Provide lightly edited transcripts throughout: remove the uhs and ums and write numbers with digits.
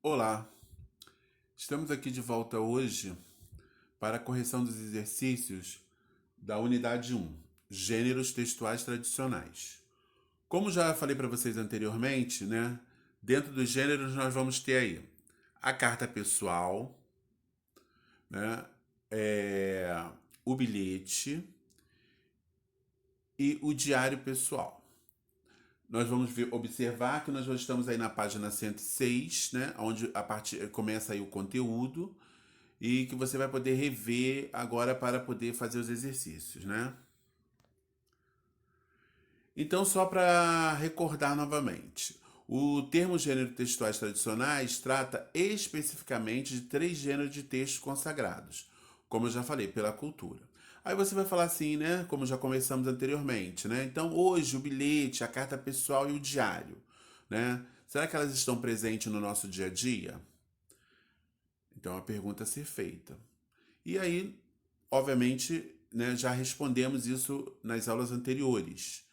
Olá, estamos aqui de volta hoje para a correção dos exercícios da unidade 1, Gêneros textuais tradicionais. Como já falei para vocês anteriormente, né? Dentro dos gêneros nós vamos ter aí a carta pessoal, né? é, o bilhete e o diário pessoal. Nós vamos observar que nós já estamos aí na página 106, né? Onde a partir começa aí o conteúdo e que você vai poder rever agora para poder fazer os exercícios, né? Então, só para recordar novamente, o termo gênero textuais tradicionais trata especificamente de três gêneros de textos consagrados, como eu já falei, pela cultura. Aí você vai falar assim, né? Como já conversamos anteriormente, né? Então, hoje, o bilhete, a carta pessoal e o diário, né? Será que elas estão presentes no nosso dia a dia? Então, é uma pergunta a ser feita. E aí, obviamente, né, já respondemos isso nas aulas anteriores.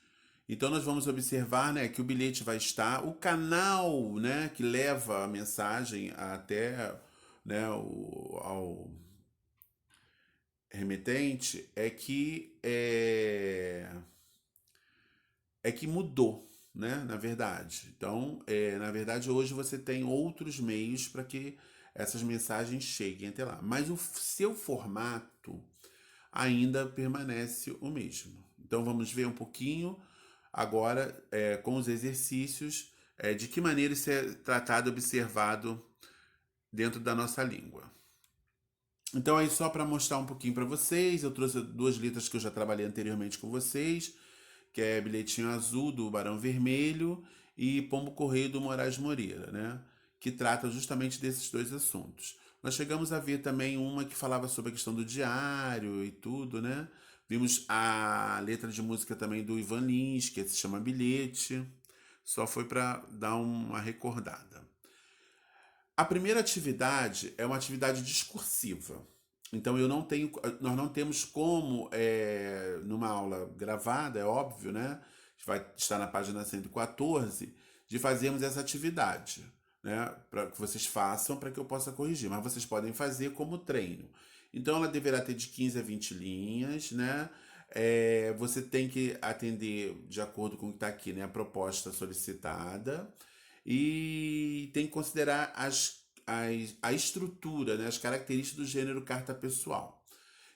Então nós vamos observar, né, que o bilhete vai estar, o canal, né, que leva a mensagem até, né, ao remetente é que mudou, né, na verdade. Então, na verdade, hoje você tem outros meios para que essas mensagens cheguem até lá. Mas o seu formato ainda permanece o mesmo. Então vamos ver um pouquinho agora com os exercícios de que maneira isso é tratado e observado dentro da nossa língua. Então aí só para mostrar um pouquinho para vocês, eu trouxe duas letras que eu já trabalhei anteriormente com vocês, que é Bilhetinho Azul do Barão Vermelho e Pombo Correio do Moraes Moreira, né? Que trata justamente desses dois assuntos. Nós chegamos a ver também uma que falava sobre a questão do diário e tudo, né? Vimos a letra de música também do Ivan Lins, que se chama Bilhete. Só foi para dar uma recordada. A primeira atividade é uma atividade discursiva. Então nós não temos como, numa aula gravada, é óbvio, né? Vai estar na página 114, de fazermos essa atividade, né? Para que vocês façam, para que eu possa corrigir. Mas vocês podem fazer como treino. Então ela deverá ter de 15 a 20 linhas, né? Você tem que atender de acordo com o que está aqui, né? A proposta solicitada e tem que considerar a estrutura, né, as características do gênero carta pessoal.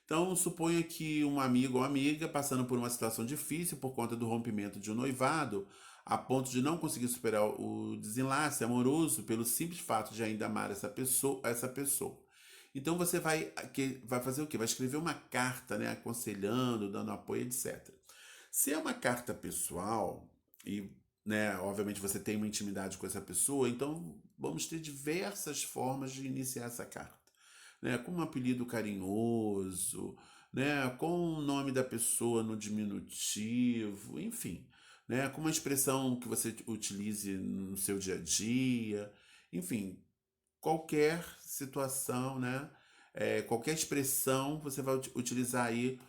Então, suponha que um amigo ou amiga, passando por uma situação difícil por conta do rompimento de um noivado, a ponto de não conseguir superar o desenlace amoroso pelo simples fato de ainda amar essa pessoa. Então você vai fazer o quê? Vai escrever uma carta, né, aconselhando, dando apoio, etc. Se é uma carta pessoal e, né, obviamente você tem uma intimidade com essa pessoa, então vamos ter diversas formas de iniciar essa carta, né? Com um apelido carinhoso, né? Com o nome da pessoa no diminutivo, enfim, né? Com uma expressão que você utilize no seu dia a dia, enfim, qualquer situação, né? Qualquer expressão você vai utilizar aí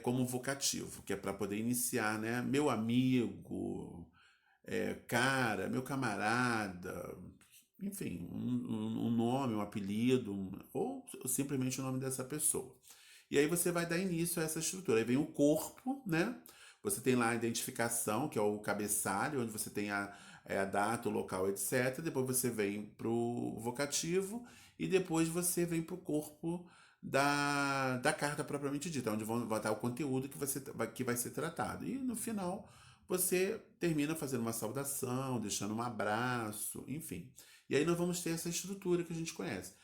como vocativo, que é para poder iniciar, né? Meu amigo, cara, meu camarada, enfim, um nome, um apelido, ou simplesmente o nome dessa pessoa. E aí você vai dar início a essa estrutura. Aí vem o corpo, né? Você tem lá a identificação, que é o cabeçalho, onde você tem a data, o local, etc. Depois você vem para o vocativo e depois você vem para o corpo da carta propriamente dita, onde vai estar o conteúdo que vai ser tratado. E no final você termina fazendo uma saudação, deixando um abraço, enfim. E aí nós vamos ter essa estrutura que a gente conhece.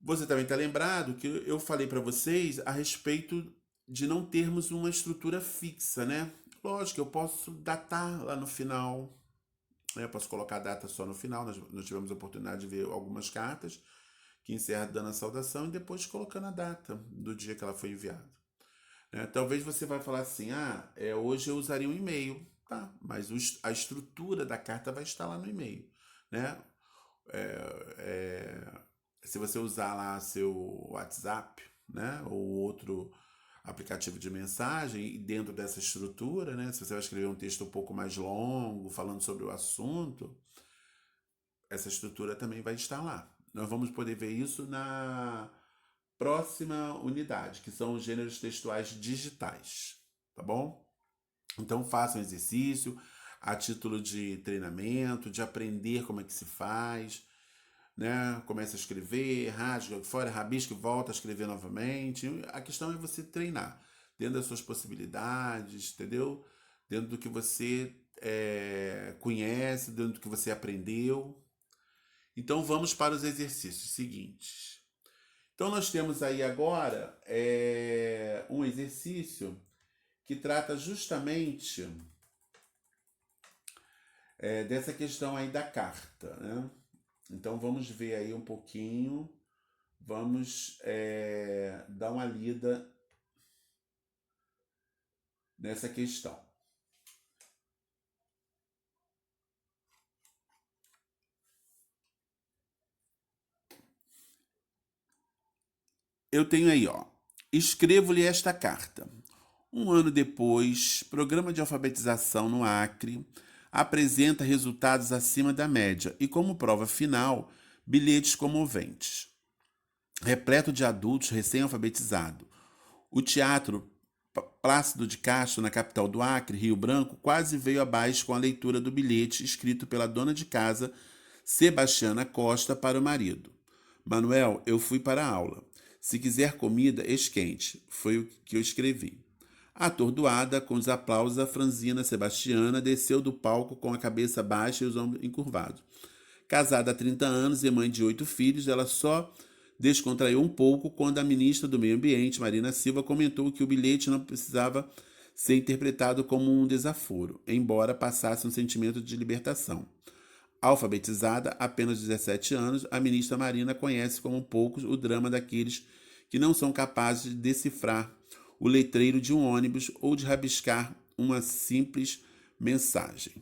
Você também está lembrado que eu falei para vocês a respeito de não termos uma estrutura fixa, né? Lógico, eu posso datar lá no final, né? Eu posso colocar a data só no final. Nós tivemos a oportunidade de ver algumas cartas que encerram dando a saudação e depois colocando a data do dia que ela foi enviada, né? Talvez você vai falar assim, hoje eu usaria um e-mail, tá? Mas a estrutura da carta vai estar lá no e-mail, né? É, Se você usar lá seu WhatsApp, né, ou outro aplicativo de mensagem, e dentro dessa estrutura, né, se você vai escrever um texto um pouco mais longo, falando sobre o assunto, essa estrutura também vai estar lá. Nós vamos poder ver isso na próxima unidade, que são os gêneros textuais digitais, tá bom? Então façam exercício a título de treinamento, de aprender como é que se faz, né? Começa a escrever, rasga fora, rabisca e volta a escrever novamente. A questão é você treinar dentro das suas possibilidades, entendeu? Dentro do que você conhece, dentro do que você aprendeu. Então vamos para os exercícios seguintes. Então nós temos aí agora um exercício que trata justamente dessa questão aí da carta, né? Então vamos ver aí um pouquinho, vamos dar uma lida nessa questão. Eu tenho aí, ó. Escrevo-lhe esta carta. Um ano depois, programa de alfabetização no Acre apresenta resultados acima da média e, como prova final, bilhetes comoventes. Repleto de adultos recém-alfabetizados. O teatro Plácido de Castro, na capital do Acre, Rio Branco, quase veio abaixo com a leitura do bilhete escrito pela dona de casa, Sebastiana Costa, para o marido. Manuel, eu fui para a aula. Se quiser comida, esquente. Foi o que eu escrevi. Atordoada, com os aplausos, a franzina Sebastiana desceu do palco com a cabeça baixa e os ombros encurvados. Casada há 30 anos e mãe de 8 filhos, ela só descontraiu um pouco quando a ministra do Meio Ambiente, Marina Silva, comentou que o bilhete não precisava ser interpretado como um desaforo, embora passasse um sentimento de libertação. Alfabetizada, apenas 17 anos, a ministra Marina conhece como poucos o drama daqueles que não são capazes de decifrar o letreiro de um ônibus ou de rabiscar uma simples mensagem.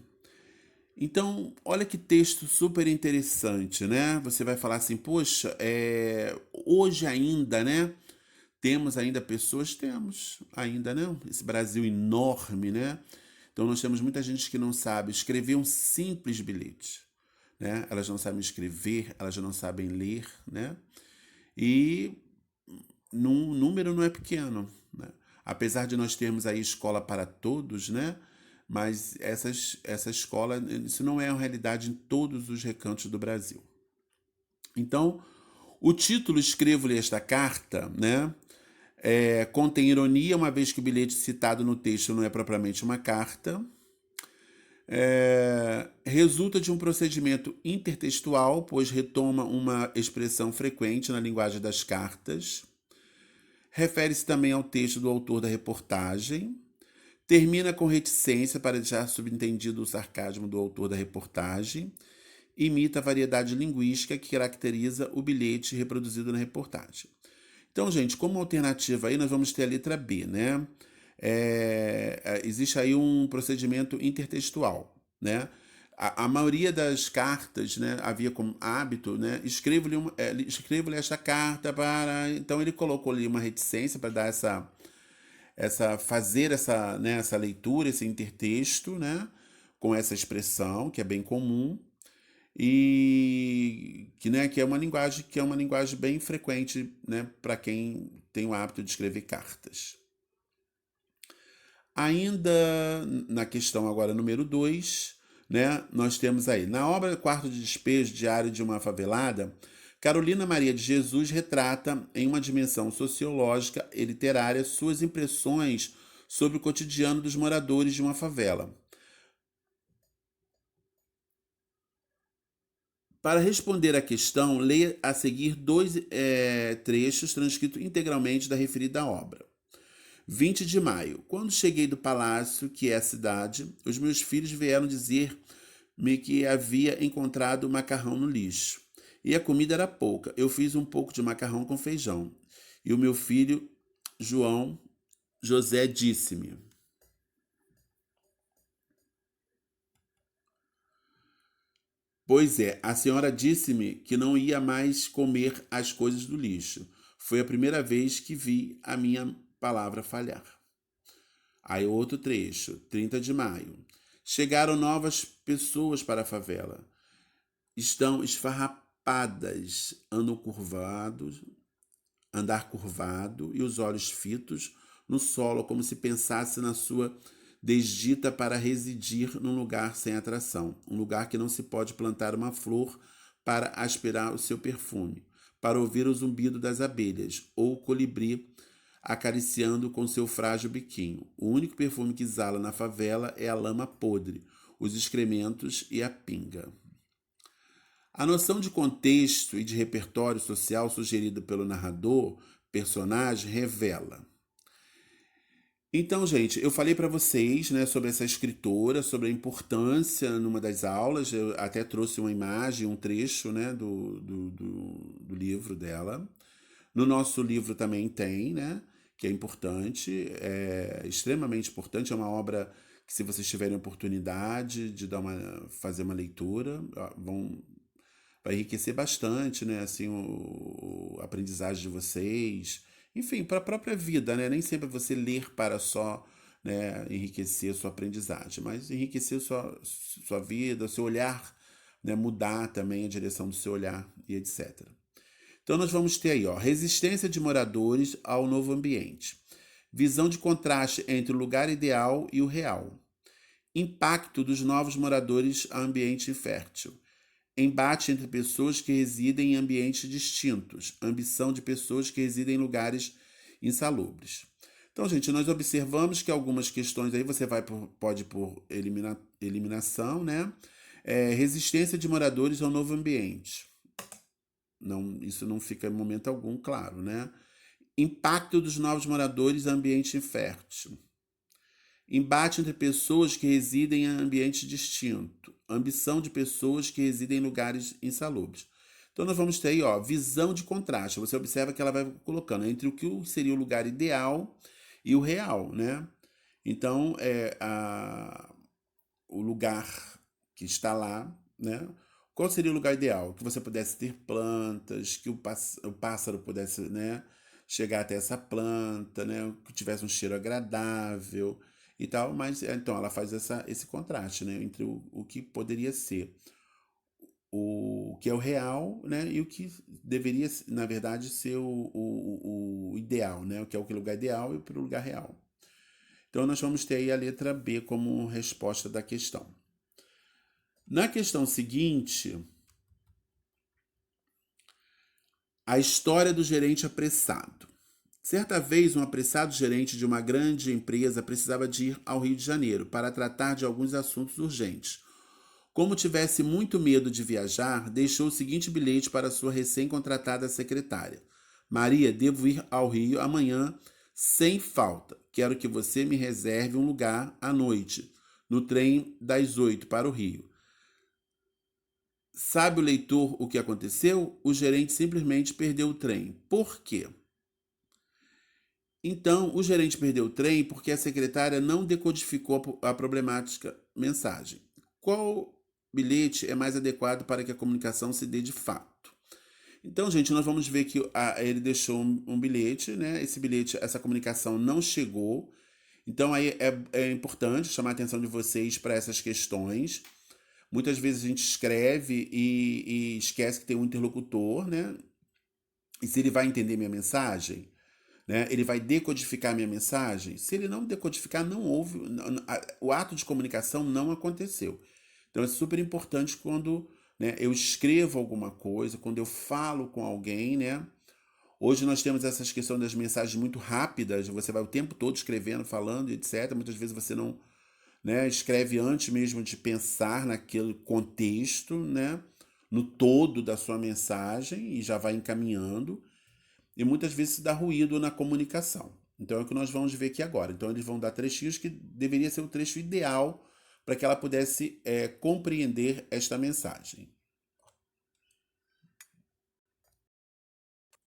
Então, olha que texto super interessante, né? Você vai falar assim, poxa, hoje ainda, né? Temos ainda pessoas, temos ainda, né? Esse Brasil enorme, né? Então, nós temos muita gente que não sabe escrever um simples bilhete, né? Elas não sabem escrever, elas não sabem ler, né? E num número não é pequeno, né? Apesar de nós termos aí escola para todos, né? Mas essa escola, isso não é uma realidade em todos os recantos do Brasil. Então, o título Escrevo-lhe esta carta, né? Contém ironia, uma vez que o bilhete citado no texto não é propriamente uma carta. Resulta de um procedimento intertextual, pois retoma uma expressão frequente na linguagem das cartas. Refere-se também ao texto do autor da reportagem. Termina com reticência para deixar subentendido o sarcasmo do autor da reportagem. Imita a variedade linguística que caracteriza o bilhete reproduzido na reportagem. Então, gente, como alternativa aí, nós vamos ter a letra B, né? Existe aí um procedimento intertextual, né? A maioria das cartas, né, havia como hábito, né? Escrevo-lhe esta carta para... Então, ele colocou ali uma reticência para dar fazer essa leitura, esse intertexto, né, com essa expressão que é bem comum e que é uma linguagem bem frequente, né, para quem tem o hábito de escrever cartas. Ainda na questão agora número 2, né, nós temos aí, na obra Quarto de Despejo, Diário de uma Favelada, Carolina Maria de Jesus retrata, em uma dimensão sociológica e literária, suas impressões sobre o cotidiano dos moradores de uma favela. Para responder à questão, leia a seguir 2 trechos transcritos integralmente da referida obra. 20 de maio. Quando cheguei do palácio, que é a cidade, os meus filhos vieram dizer-me que havia encontrado macarrão no lixo. E a comida era pouca. Eu fiz um pouco de macarrão com feijão. E o meu filho, José, disse-me: pois é, a senhora disse-me que não ia mais comer as coisas do lixo. Foi a primeira vez que vi a minha palavra falhar. Aí outro trecho, 30 de maio. Chegaram novas pessoas para a favela. estão esfarrapadas, andar curvado e os olhos fitos no solo, como se pensasse na sua desdita para residir num lugar sem atração, um lugar que não se pode plantar uma flor para aspirar o seu perfume, para ouvir o zumbido das abelhas ou o colibri acariciando com seu frágil biquinho. O único perfume que exala na favela é a lama podre, os excrementos e a pinga. A noção de contexto e de repertório social sugerida pelo narrador, personagem, revela. Então, gente, eu falei para vocês, né, sobre essa escritora, sobre a importância numa das aulas. Eu até trouxe uma imagem, um trecho, né, do livro dela. No nosso livro também tem, né, que é importante, é extremamente importante. É uma obra que, se vocês tiverem oportunidade de fazer uma leitura, vai enriquecer bastante, né, assim, a aprendizagem de vocês, enfim, para a própria vida, né? Nem sempre você ler para só, né, enriquecer sua aprendizagem, mas enriquecer sua vida, seu olhar, né, mudar também a direção do seu olhar e etc. Então nós vamos ter aí, ó, resistência de moradores ao novo ambiente, visão de contraste entre o lugar ideal e o real, impacto dos novos moradores ao ambiente infértil, embate entre pessoas que residem em ambientes distintos, ambição de pessoas que residem em lugares insalubres. Então, gente, nós observamos que algumas questões aí você pode por eliminação, né? Resistência de moradores ao novo ambiente. Não, isso não fica em momento algum claro, né? Impacto dos novos moradores em ambiente infértil. Embate entre pessoas que residem em ambientes distintos. Ambição de pessoas que residem em lugares insalubres. Então nós vamos ter aí, ó, visão de contraste. Você observa que ela vai colocando entre o que seria o lugar ideal e o real, né? Então, o lugar que está lá, né? Qual seria o lugar ideal? Que você pudesse ter plantas, que o pássaro pudesse, né, chegar até essa planta, né, que tivesse um cheiro agradável e tal, mas então ela faz esse contraste, né, entre o que poderia ser o que é o real, né, e o que deveria, na verdade, ser o ideal, né, o que é o lugar ideal e para o lugar real. Então nós vamos ter aí a letra B como resposta da questão. Na questão seguinte, a história do gerente apressado. Certa vez, um apressado gerente de uma grande empresa precisava de ir ao Rio de Janeiro para tratar de alguns assuntos urgentes. Como tivesse muito medo de viajar, deixou o seguinte bilhete para sua recém-contratada secretária: Maria, devo ir ao Rio amanhã sem falta. Quero que você me reserve um lugar à noite, no trem das 8 para o Rio. Sabe o leitor o que aconteceu? O gerente simplesmente perdeu o trem. Por quê? Então, o gerente perdeu o trem porque a secretária não decodificou a problemática mensagem. Qual bilhete é mais adequado para que a comunicação se dê de fato? Então, gente, nós vamos ver que ele deixou um bilhete, né? Esse bilhete, essa comunicação não chegou. Então, aí é importante chamar a atenção de vocês para essas questões. Muitas vezes a gente escreve e esquece que tem um interlocutor, né? E se ele vai entender minha mensagem, né? Ele vai decodificar minha mensagem? Se ele não decodificar, não houve, o ato de comunicação não aconteceu. Então é super importante quando, né, eu escrevo alguma coisa, quando eu falo com alguém, né? Hoje nós temos essas questões das mensagens muito rápidas, você vai o tempo todo escrevendo, falando, etc. Muitas vezes você não, né, escreve antes mesmo de pensar naquele contexto, né, no todo da sua mensagem e já vai encaminhando. E muitas vezes se dá ruído na comunicação. Então é o que nós vamos ver aqui agora. Então eles vão dar trechinhos que deveria ser o trecho ideal para que ela pudesse compreender esta mensagem.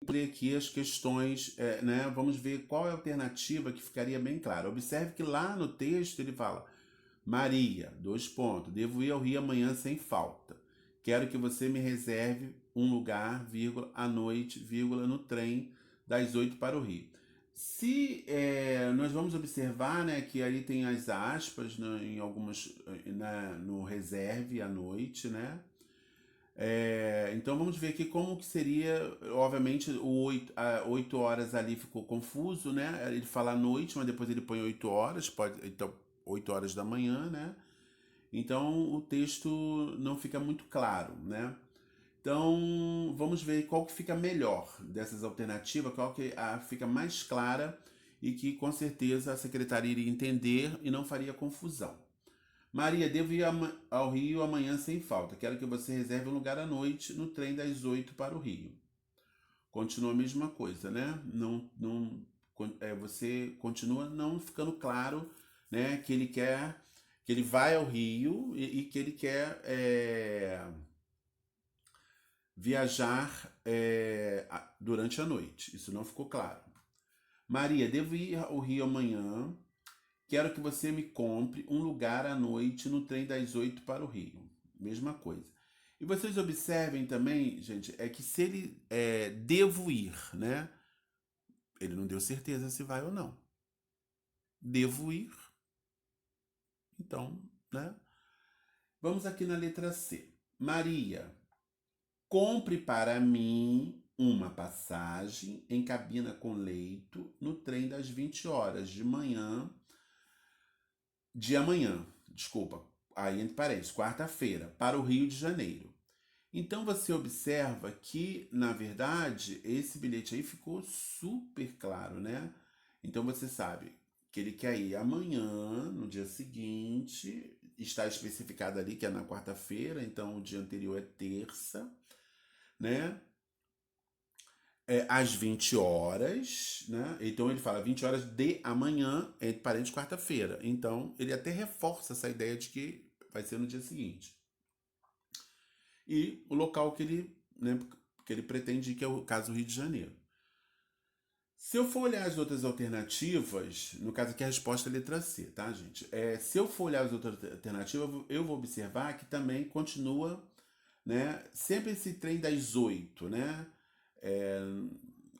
Vou ler aqui as questões, né? Vamos ver qual é a alternativa que ficaria bem clara. Observe que lá no texto ele fala: Maria, dois pontos, devo ir ao Rio amanhã sem falta. Quero que você me reserve um lugar, vírgula, à noite, vírgula, no trem das 8 para o Rio. Se nós vamos observar, né, que ali tem as aspas, né, em algumas, né, no reserve à noite, né? Então vamos ver aqui como que seria, obviamente, 8 horas ali ficou confuso, né? Ele fala à noite, mas depois ele põe 8 horas, então 8 horas da manhã, né? Então o texto não fica muito claro, né? Então vamos ver qual que fica melhor dessas alternativas, qual que fica mais clara e que com certeza a secretaria iria entender e não faria confusão. Maria, devo ir ao Rio amanhã sem falta. Quero que você reserve um lugar à noite no trem das 8 para o Rio. Continua a mesma coisa, né? Você continua não ficando claro, né? Que ele quer, que ele vai ao Rio e que ele quer viajar durante a noite. Isso não ficou claro. Maria, devo ir ao Rio amanhã. Quero que você me compre um lugar à noite no trem das 8 para o Rio. Mesma coisa. E vocês observem também, gente, que se ele devo ir, né? Ele não deu certeza se vai ou não. Devo ir. Então, né? Vamos aqui na letra C. Maria, compre para mim uma passagem em cabina com leito no trem das 20 horas de amanhã, desculpa, aí entre parênteses, quarta-feira, para o Rio de Janeiro. Então você observa que, na verdade, esse bilhete aí ficou super claro, né? Então você sabe que ele quer ir amanhã, no dia seguinte, está especificado ali que é na quarta-feira, então o dia anterior é terça, né? Às 20 horas, né? Então ele fala 20 horas de amanhã, entre parênteses, quarta-feira. Então ele até reforça essa ideia de que vai ser no dia seguinte. E o local que ele, né, que ele pretende ir, que é o caso Rio de Janeiro. Se eu for olhar as outras alternativas, no caso aqui a resposta é a letra C, tá, gente? Se eu for olhar as outras alternativas, eu vou observar que também continua, né, sempre esse trem das 8, né? É,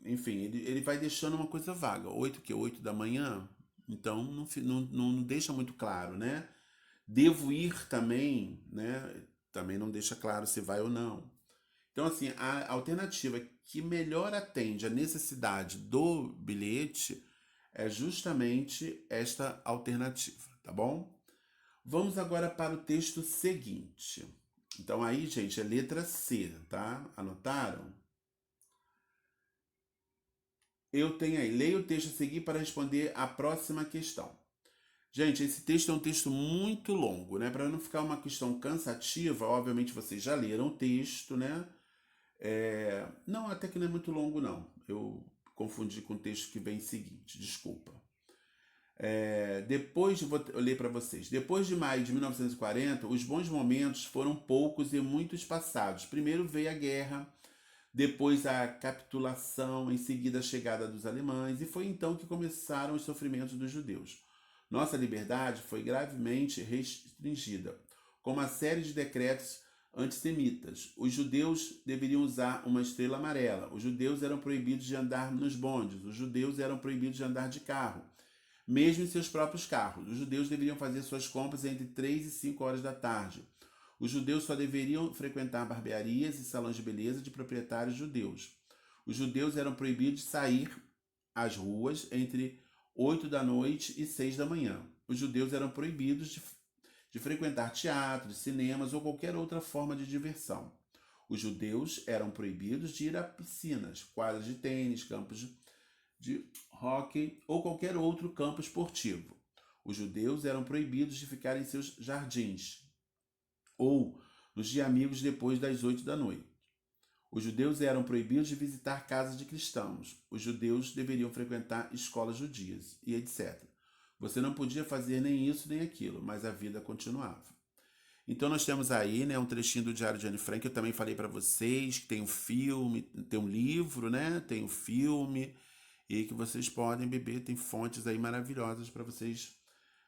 enfim, ele vai deixando uma coisa vaga. 8 que 8 da manhã? Então não deixa muito claro, né? Devo ir também, né? Também não deixa claro se vai ou não. Então, assim, a alternativa que melhor atende à necessidade do bilhete é justamente esta alternativa, tá bom? Vamos agora para o texto seguinte. Então, aí, gente, é letra C, tá? Anotaram? Eu tenho aí, leia o texto a seguir para responder a próxima questão. Gente, esse texto é um texto muito longo, né? Para não ficar uma questão cansativa, obviamente vocês já leram o texto, né? Não, até que não é muito longo, não. Eu confundi com o texto que vem seguinte, desculpa. Eu ler para vocês. Depois de maio de 1940, os bons momentos foram poucos e muitos passados. Primeiro veio a guerra, depois a capitulação, em seguida a chegada dos alemães, e foi então que começaram os sofrimentos dos judeus. Nossa liberdade foi gravemente restringida, com uma série de decretos antissemitas. Os judeus deveriam usar uma estrela amarela, os judeus eram proibidos de andar nos bondes, os judeus eram proibidos de andar de carro, mesmo em seus próprios carros. Os judeus deveriam fazer suas compras entre 3 e 5 horas da tarde. Os judeus só deveriam frequentar barbearias e salões de beleza de proprietários judeus. Os judeus eram proibidos de sair às ruas entre 8 da noite e 6 da manhã. Os judeus eram proibidos de frequentar teatros, cinemas ou qualquer outra forma de diversão. Os judeus eram proibidos de ir a piscinas, quadras de tênis, campos de hóquei ou qualquer outro campo esportivo. Os judeus eram proibidos de ficar em seus jardins ou nos de amigos depois das 8 da noite. Os judeus eram proibidos de visitar casas de cristãos. Os judeus deveriam frequentar escolas judias e etc. Você não podia fazer nem isso nem aquilo, mas a vida continuava. Então nós temos aí, né, um trechinho do Diário de Anne Frank, que eu também falei para vocês, que tem um filme, tem um livro, né, tem um filme, e que vocês podem beber, tem fontes aí maravilhosas para vocês,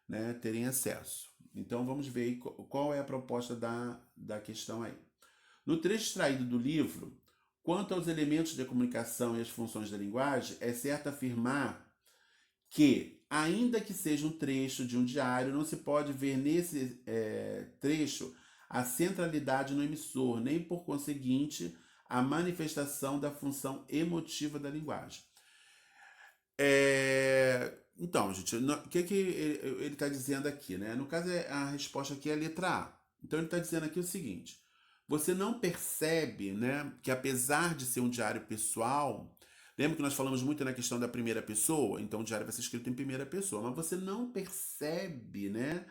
né, terem acesso. Então vamos ver aí qual é a proposta da questão aí. No trecho extraído do livro, quanto aos elementos de comunicação e as funções da linguagem, é certo afirmar que, ainda que seja um trecho de um diário, não se pode ver nesse trecho a centralidade no emissor, nem por conseguinte a manifestação da função emotiva da linguagem. Então, gente, o que ele está dizendo aqui, né? No caso, a resposta aqui é a letra A. Então, ele está dizendo aqui o seguinte: você não percebe, né, que apesar de ser um diário pessoal, lembra que nós falamos muito na questão da primeira pessoa? Então, o diário vai ser escrito em primeira pessoa, mas você não percebe, né,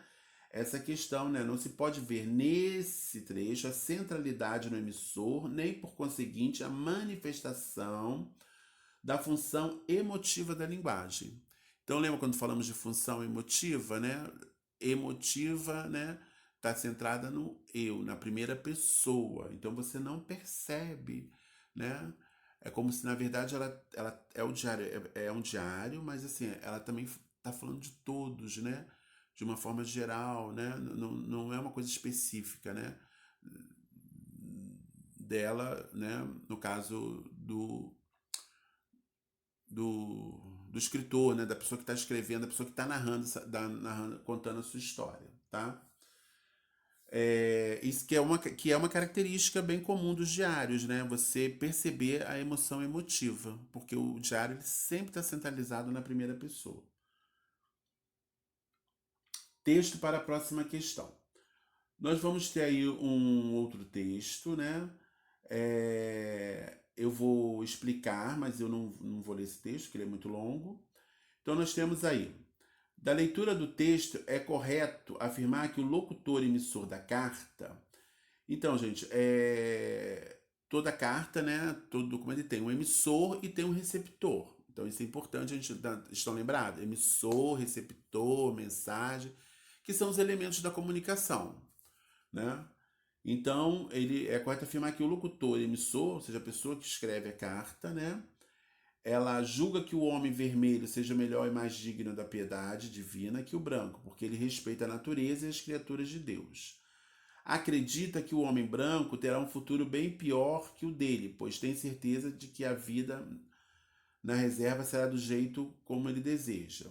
essa questão, né? Não se pode ver nesse trecho a centralidade no emissor, nem por conseguinte a manifestação da função emotiva da linguagem. Então, lembra quando falamos de função emotiva, né? Emotiva, né? Está centrada no eu, na primeira pessoa. Então, você não percebe, né? É como se, na verdade, ela é o diário, é um diário, mas assim, ela também está falando de todos, né? De uma forma geral, né? Não é uma coisa específica, né? Dela, né? No caso do escritor, né? Da pessoa que está escrevendo, da pessoa que está narrando, contando a sua história, tá? Isso que é uma característica bem comum dos diários, né? Você perceber a emoção emotiva, porque o diário ele sempre está centralizado na primeira pessoa. Texto para a próxima questão. Nós vamos ter aí um outro texto, né? Eu vou explicar, mas eu não vou ler esse texto, porque ele é muito longo. Então, nós temos aí: da leitura do texto, é correto afirmar que o locutor emissor da carta. Então, gente, toda carta, né? Todo documento tem um emissor e tem um receptor. Então, isso é importante, a gente estão lembrados? Emissor, receptor, mensagem, que são os elementos da comunicação, né? Então, ele é correto afirmar que o locutor emissor, ou seja, a pessoa que escreve a carta, né? Ela julga que o homem vermelho seja melhor e mais digno da piedade divina que o branco, porque ele respeita a natureza e as criaturas de Deus. Acredita que o homem branco terá um futuro bem pior que o dele, pois tem certeza de que a vida na reserva será do jeito como ele deseja.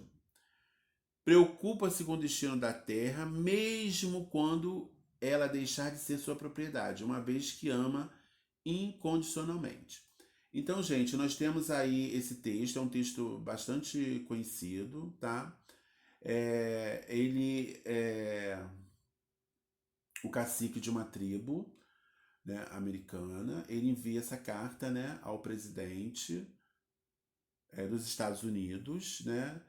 Preocupa-se com o destino da terra, mesmo quando ela deixar de ser sua propriedade, uma vez que ama incondicionalmente. Então, gente, nós temos aí esse texto, é um texto bastante conhecido, tá? Ele é o cacique de uma tribo, né, americana. Ele envia essa carta, né, ao presidente dos Estados Unidos, né,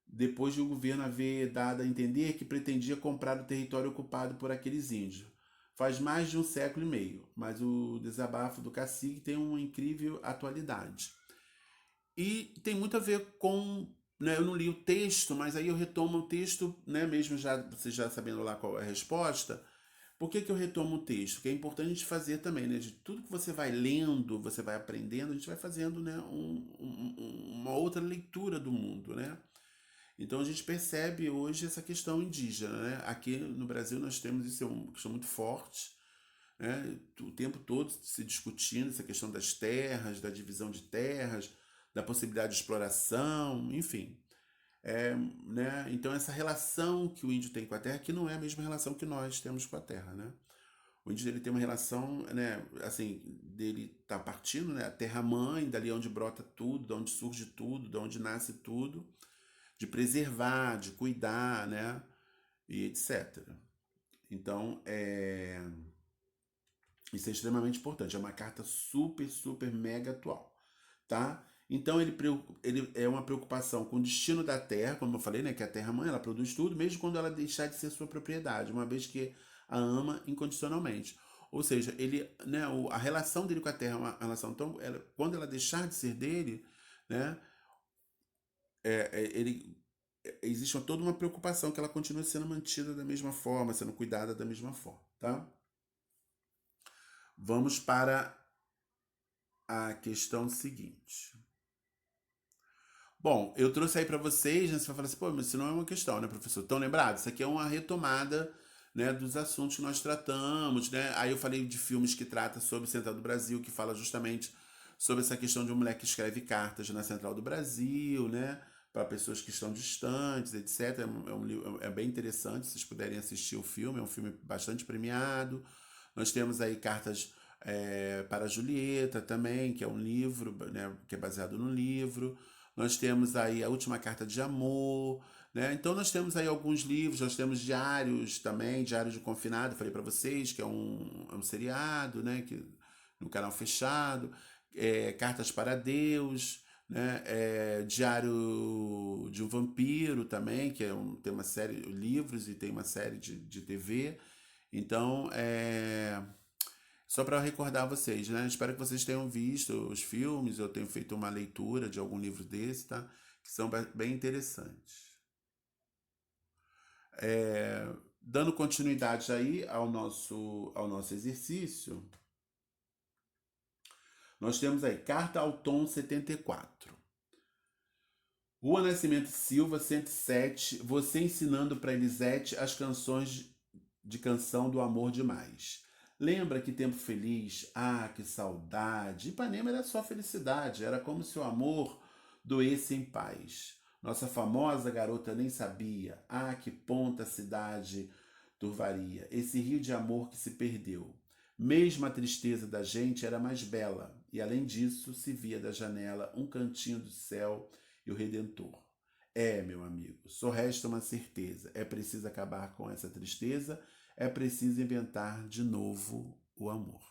depois de o governo haver dado a entender que pretendia comprar o território ocupado por aqueles índios. Faz mais de um século e meio, mas o desabafo do cacique tem uma incrível atualidade. E tem muito a ver com, né, eu não li o texto, mas aí eu retomo o texto, né, mesmo você já sabendo lá qual é a resposta. Por que eu retomo o texto? Que é importante a gente fazer também, né? De tudo que você vai lendo, você vai aprendendo, a gente vai fazendo, né, uma outra leitura do mundo, né? Então a gente percebe hoje essa questão indígena, né? Aqui no Brasil nós temos isso, é uma questão muito forte, né? O tempo todo se discutindo essa questão das terras, da divisão de terras, da possibilidade de exploração, enfim. Né? Então essa relação que o índio tem com a terra, que não é a mesma relação que nós temos com a terra, né? O índio ele tem uma relação, né, assim, dele tá partindo, né, a terra mãe, dali onde brota tudo, de onde surge tudo, de onde nasce tudo, de preservar, de cuidar, né, e etc. Então, isso é extremamente importante. É uma carta super, super mega atual, tá? Então ele é uma preocupação com o destino da terra, como eu falei, né? Que a terra mãe ela produz tudo, mesmo quando ela deixar de ser sua propriedade, uma vez que a ama incondicionalmente. Ou seja, ele, né? A relação dele com a terra é uma relação tão, quando ela deixar de ser dele, né? Ele existe toda uma preocupação que ela continue sendo mantida da mesma forma, sendo cuidada da mesma forma, tá? Vamos para a questão seguinte. Bom, eu trouxe aí para vocês, né, você vai falar assim, pô, mas isso não é uma questão, né, professor? Estão lembrados? Isso aqui é uma retomada, né, dos assuntos que nós tratamos, né? Aí eu falei de filmes que tratam sobre Central do Brasil, que fala justamente sobre essa questão de um moleque que escreve cartas na Central do Brasil, né? para pessoas que estão distantes, etc. É bem interessante, se vocês puderem assistir o filme, é um filme bastante premiado. Nós temos aí Cartas para Julieta também, que é um livro, né, que é baseado no livro. Nós temos aí A Última Carta de Amor, né? Então nós temos aí alguns livros, nós temos diários também, Diário de Confinado, falei para vocês, que é um seriado, né, que, no canal fechado, Cartas para Deus, né? Diário de um Vampiro também, que tem uma série de livros e tem uma série de TV. Então, só para recordar vocês, né? Espero que vocês tenham visto os filmes, eu tenho feito uma leitura de algum livro desse, tá? Que são bem interessantes. Dando continuidade aí ao nosso exercício, nós temos aí Carta ao Tom 74. Rua Nascimento Silva, 107. Você ensinando para Elisete as canções de Canção do Amor Demais. Lembra que tempo feliz? Ah, que saudade! Ipanema era só felicidade, era como se o amor doesse em paz. Nossa famosa garota nem sabia. Ah, que ponta a cidade turvaria. Esse rio de amor que se perdeu. Mesmo a tristeza da gente era mais bela, e além disso se via da janela um cantinho do céu e o Redentor. Meu amigo, só resta uma certeza: é preciso acabar com essa tristeza, é preciso inventar de novo o amor.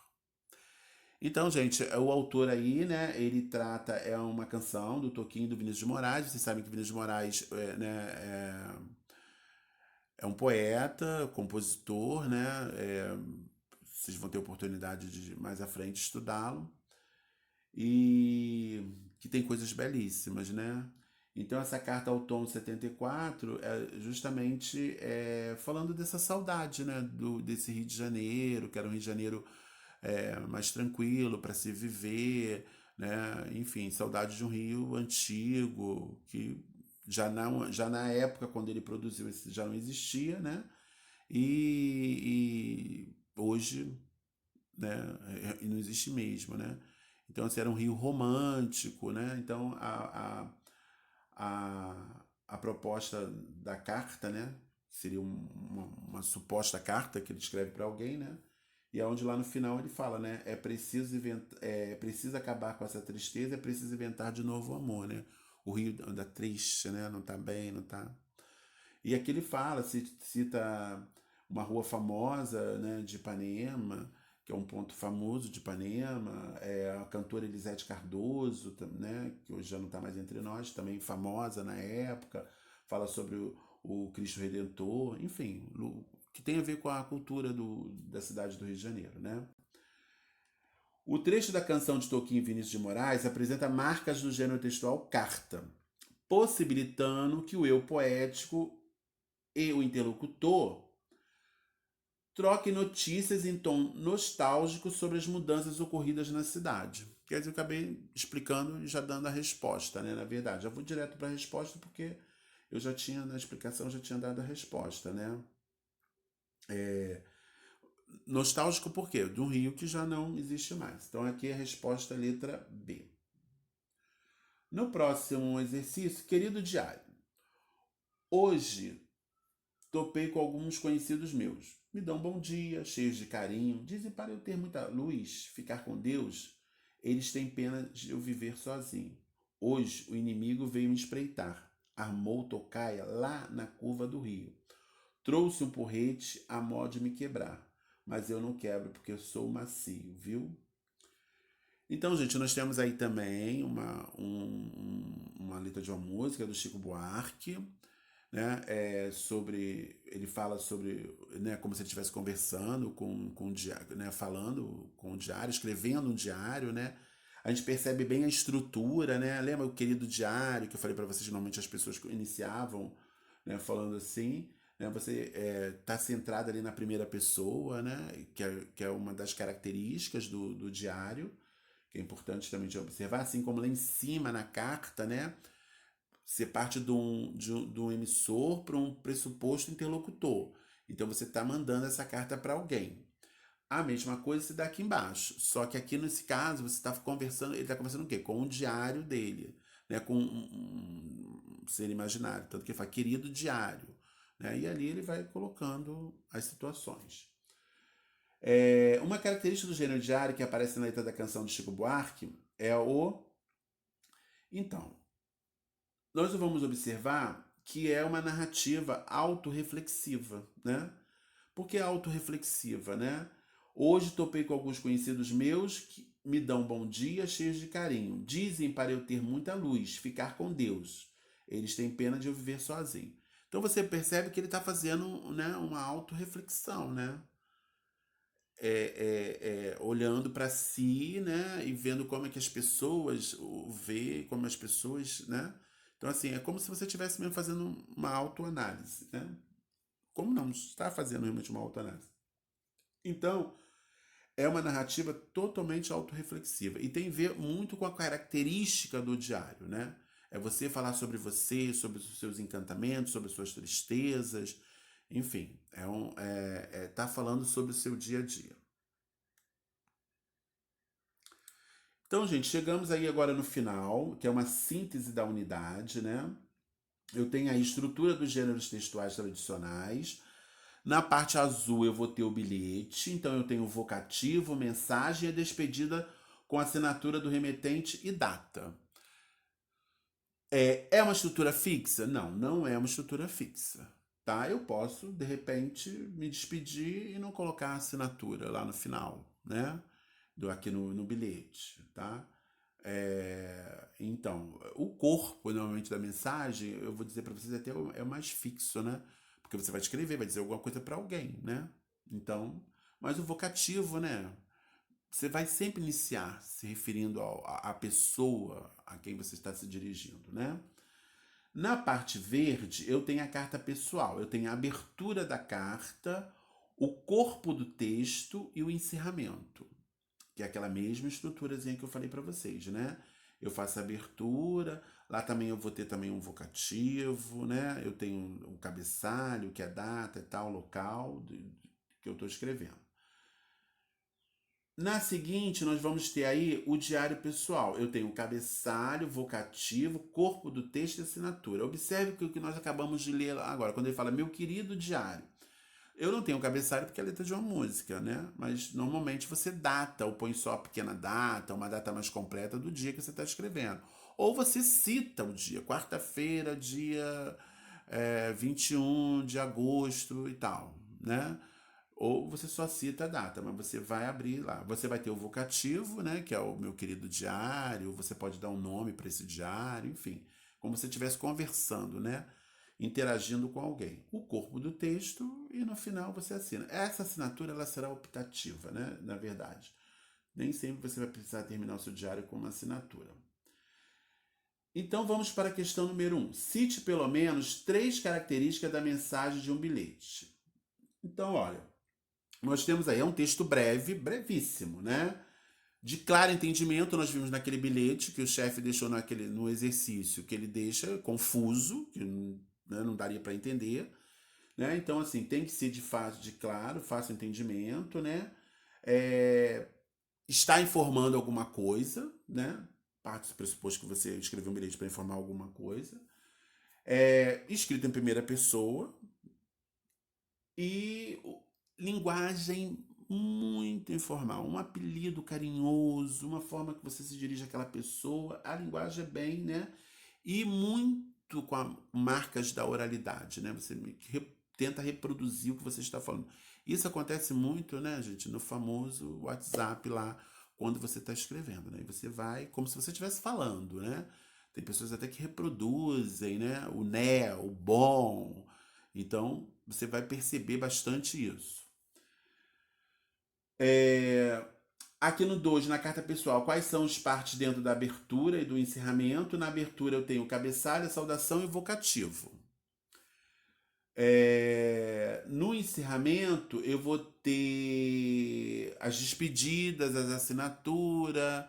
Então, gente, o autor aí, né, ele trata, é uma canção do Toquinho do Vinícius de Moraes. Vocês sabem que Vinícius de Moraes é um poeta, compositor, né? Vocês vão ter oportunidade de mais à frente estudá-lo. E que tem coisas belíssimas, né? Então essa carta ao Tom 74 é justamente falando dessa saudade, né? Desse Rio de Janeiro, que era um Rio de Janeiro mais tranquilo para se viver, né? Enfim, saudade de um Rio antigo, que já na época quando ele produziu já não existia, né? E hoje, né? E não existe mesmo, né? Então, assim, era um rio romântico, né? Então, a proposta da carta, né? Seria uma suposta carta que ele escreve para alguém, né? E é onde lá no final ele fala, né? É preciso acabar com essa tristeza, é preciso inventar de novo o amor, né? O rio anda triste, né? Não tá bem, não tá... E aqui ele fala, cita uma rua famosa, né, de Ipanema, que é um ponto famoso de Ipanema, a cantora Elisete Cardoso, né, que hoje já não está mais entre nós, também famosa na época, fala sobre o Cristo Redentor, enfim, que tem a ver com a cultura da cidade do Rio de Janeiro, né? O trecho da canção de Toquinho Vinícius de Moraes apresenta marcas do gênero textual carta, possibilitando que o eu poético e o interlocutor troquem notícias em tom nostálgico sobre as mudanças ocorridas na cidade. Quer dizer, eu acabei explicando e já dando a resposta, né? Na verdade, já vou direto para a resposta porque eu já tinha, na explicação, já tinha dado a resposta, né? Nostálgico por quê? De um rio que já não existe mais. Então aqui é a resposta letra B. No próximo exercício, querido diário, hoje topei com alguns conhecidos meus. Me dão bom dia, cheios de carinho. Dizem para eu ter muita luz, ficar com Deus. Eles têm pena de eu viver sozinho. Hoje o inimigo veio me espreitar. Armou tocaia lá na curva do rio. Trouxe um porrete a modo de me quebrar. Mas eu não quebro porque eu sou macio, viu? Então, gente, nós temos aí também uma letra de uma música do Chico Buarque, né? Ele fala sobre, né, como se ele estivesse conversando com o diário, né, falando com o diário, escrevendo um diário, né? A gente percebe bem a estrutura, né? Lembra o querido diário que eu falei para vocês, normalmente as pessoas iniciavam, né, falando assim, né? Você tá centrado ali na primeira pessoa, né? Que é uma das características do diário, que é importante também de observar, assim como lá em cima na carta, né? Você parte de um emissor para um pressuposto interlocutor. Então você está mandando essa carta para alguém. A mesma coisa se dá aqui embaixo. Só que aqui nesse caso você está conversando, ele está conversando o quê? Com o diário dele. né, com um ser imaginário. Tanto que ele fala querido diário, né? E ali ele vai colocando as situações. Uma característica do gênero diário que aparece na letra da canção de Chico Buarque é o... Então, nós vamos observar que é uma narrativa autorreflexiva, né? Por que autorreflexiva, né? Hoje topei com alguns conhecidos meus que me dão bom dia cheios de carinho. Dizem para eu ter muita luz, ficar com Deus. Eles têm pena de eu viver sozinho. Então você percebe que ele está fazendo, né, uma autorreflexão, né? Olhando para si, né, e vendo como é que as pessoas o vê, como as pessoas, né? Então assim, é como se você estivesse mesmo fazendo uma autoanálise, né? Como não está fazendo realmente uma autoanálise? Então, é uma narrativa totalmente autorreflexiva e tem a ver muito com a característica do diário, né? É você falar sobre você, sobre os seus encantamentos, sobre as suas tristezas, enfim, tá falando sobre o seu dia a dia. Então, gente, chegamos aí agora no final, que é uma síntese da unidade, né? Eu tenho a estrutura dos gêneros textuais tradicionais. Na parte azul eu vou ter o bilhete, então eu tenho o vocativo, mensagem e a despedida com assinatura do remetente e data. É uma estrutura fixa? Não, não é uma estrutura fixa. Tá? Eu posso, de repente, me despedir e não colocar a assinatura lá no final, né? Aqui no bilhete, tá? Então, o corpo, normalmente, da mensagem, eu vou dizer para vocês, até é o mais fixo, né? Porque você vai escrever, vai dizer alguma coisa para alguém, né? Então, mas o vocativo, né? Você vai sempre iniciar se referindo à pessoa a quem você está se dirigindo, né? Na parte verde, eu tenho a carta pessoal, eu tenho a abertura da carta, o corpo do texto e o encerramento, que é aquela mesma estruturazinha que eu falei para vocês, né? Eu faço a abertura, lá também eu vou ter também um vocativo, né? Eu tenho o cabeçalho, que é a data e tal, local que eu estou escrevendo. Na seguinte, nós vamos ter aí o diário pessoal. Eu tenho o cabeçalho, vocativo, corpo do texto e assinatura. Observe que o que nós acabamos de ler agora, quando ele fala meu querido diário. Eu não tenho cabeçalho porque é a letra de uma música, né? Mas normalmente você data, ou põe só a pequena data, uma data mais completa do dia que você está escrevendo. Ou você cita o dia, quarta-feira, dia 21 de agosto e tal, né? Ou você só cita a data, mas você vai abrir lá. Você vai ter o vocativo, né? Que é o meu querido diário, você pode dar um nome para esse diário, enfim. Como se você estivesse conversando, né? Interagindo com alguém. O corpo do texto e no final você assina. Essa assinatura ela será optativa, né? Na verdade. Nem sempre você vai precisar terminar o seu diário com uma assinatura. Então vamos para a questão número 1. Cite pelo menos 3 características da mensagem de um bilhete. Então, olha, nós temos aí, é um texto breve, brevíssimo, né? De claro entendimento, nós vimos naquele bilhete que o chefe deixou no exercício, que ele deixa confuso, que não daria para entender, né? Então, assim, tem que ser de claro, fácil entendimento, né? É, está informando alguma coisa, né? Parte do pressuposto que você escreveu um bilhete para informar alguma coisa. Escrito em primeira pessoa e linguagem muito informal, um apelido carinhoso, uma forma que você se dirige àquela pessoa, a linguagem é bem, né? E muito com marcas da oralidade, né? Você tenta reproduzir o que você está falando. Isso acontece muito, né, gente, no famoso WhatsApp lá, quando você está escrevendo, né? E você vai como se você estivesse falando, né? Tem pessoas até que reproduzem, né? O né, o bom. Então, você vai perceber bastante isso. Aqui no 2, na carta pessoal, quais são as partes dentro da abertura e do encerramento? Na abertura eu tenho cabeçalho, saudação e vocativo. No encerramento eu vou ter as despedidas, as assinaturas,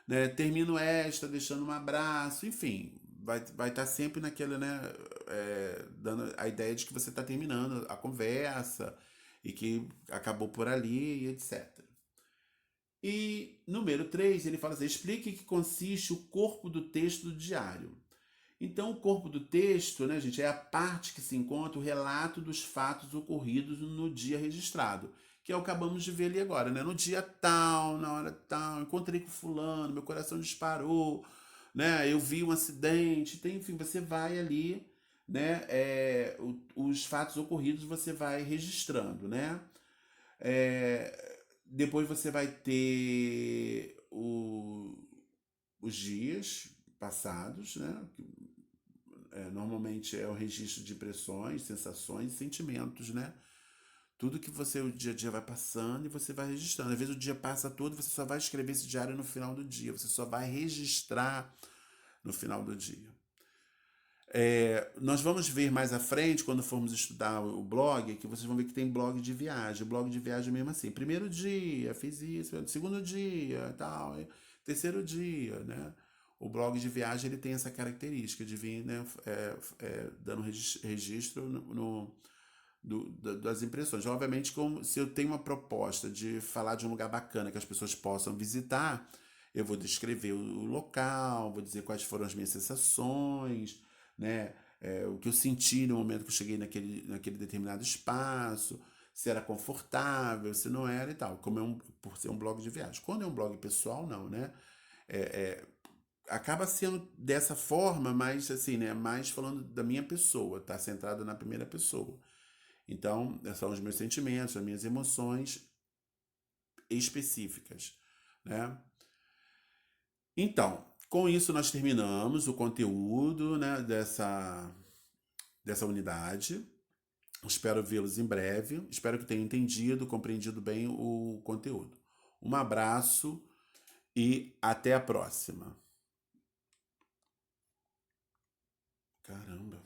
né? Termino esta deixando um abraço, enfim, vai estar sempre naquela, né? Dando a ideia de que você está terminando a conversa e que acabou por ali, etc. E número 3, ele fala assim: explique que consiste o corpo do texto do diário. Então, o corpo do texto, né, gente, é a parte que se encontra o relato dos fatos ocorridos no dia registrado, que é o que acabamos de ver ali agora, né? No dia tal, na hora tal, encontrei com fulano, meu coração disparou, né? Eu vi um acidente, tem, enfim, você vai ali, né? Os fatos ocorridos você vai registrando, né? Depois você vai ter os dias passados, né? Normalmente é o registro de impressões, sensações e sentimentos, né? Tudo que você, o dia a dia vai passando e você vai registrando. Às vezes o dia passa todo, você só vai escrever esse diário no final do dia, você só vai registrar no final do dia. Nós vamos ver mais à frente, quando formos estudar o blog, que vocês vão ver que tem blog de viagem. Blog de viagem mesmo assim. Primeiro dia, fiz isso. Segundo dia, tal. Terceiro dia, né? O blog de viagem ele tem essa característica de vir, né, dando registro das impressões. Obviamente, como, se eu tenho uma proposta de falar de um lugar bacana que as pessoas possam visitar, eu vou descrever o local, vou dizer quais foram as minhas sensações, né? O que eu senti no momento que eu cheguei naquele determinado espaço, se era confortável, se não era e tal, por ser um blog de viagem. Quando é um blog pessoal, não, né? É, é, Acaba sendo dessa forma, mas assim, né? Mais falando da minha pessoa, tá centrado na primeira pessoa. Então, são os meus sentimentos, as minhas emoções específicas, né? Então, com isso nós terminamos o conteúdo, né, dessa unidade. Espero vê-los em breve. Espero que tenham entendido, compreendido bem o conteúdo. Um abraço e até a próxima. Caramba.